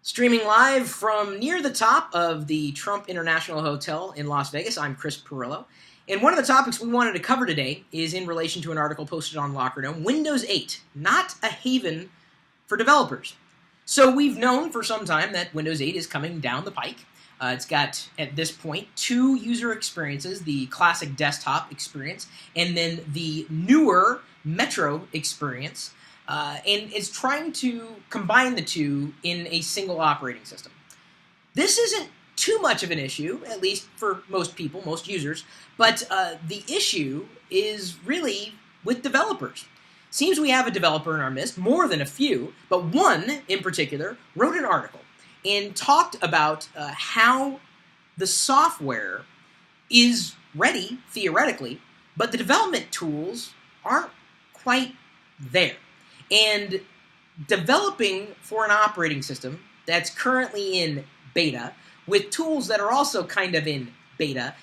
Streaming live from near the top of the Trump International Hotel in Las Vegas, I'm Chris Perillo. And one of the topics we wanted to cover today is in relation to an article posted on LockerDome, Windows 8, not a haven for developers. So we've known for some time that Windows 8 is coming down the pike. It's got, at this point, two user experiences, the classic desktop experience and then the newer Metro experience. And is trying to combine the two in a single operating system. This isn't too much of an issue, at least for most people, most users, but the issue is really with developers. Seems we have a developer in our midst, more than a few, but one in particular wrote an article and talked about how the software is ready, theoretically, but the development tools aren't quite there. And developing for an operating system that's currently in beta, with tools that are also kind of in beta,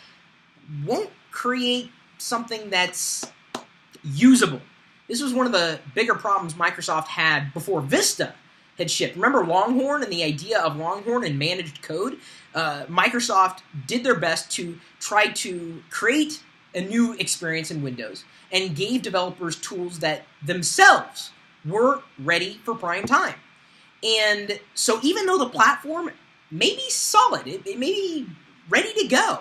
won't create something that's usable. This was one of the bigger problems Microsoft had before Vista had shipped. Remember Longhorn and the idea of Longhorn and managed code? Microsoft did their best to try to create a new experience in Windows and gave developers tools that themselves were ready for prime time. And so even though the platform may be solid, it may be ready to go,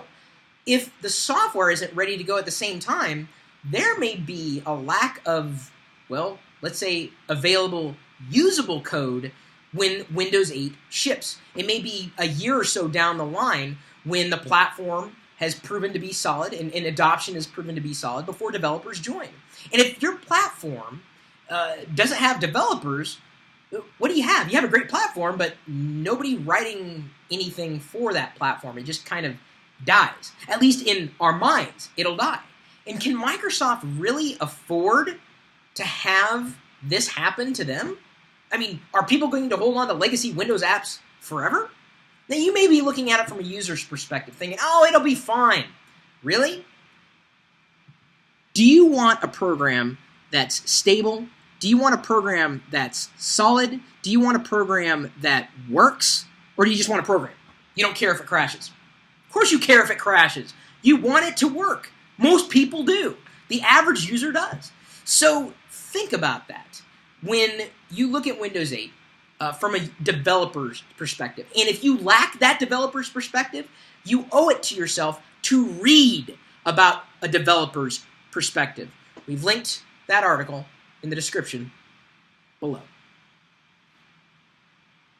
if the software isn't ready to go at the same time, there may be a lack of, well, let's say available usable code when Windows 8 ships. It may be a year or so down the line when the platform has proven to be solid and adoption has proven to be solid before developers join. And if your platform doesn't have developers, what do you have? You have a great platform, but nobody writing anything for that platform. It just kind of dies. At least in our minds, it'll die. And can Microsoft really afford to have this happen to them? I mean, are people going to hold on to legacy Windows apps forever? Now, you may be looking at it from a user's perspective, thinking, oh, it'll be fine. Really? Do you want a program that's stable? Do you want a program that's solid? Do you want a program that works? Or do you just want a program? You don't care if it crashes. Of course you care if it crashes. You want it to work. Most people do. The average user does. So think about that when you look at Windows 8 from a developer's perspective. And if you lack that developer's perspective, you owe it to yourself to read about a developer's perspective. We've linked that article in the description below.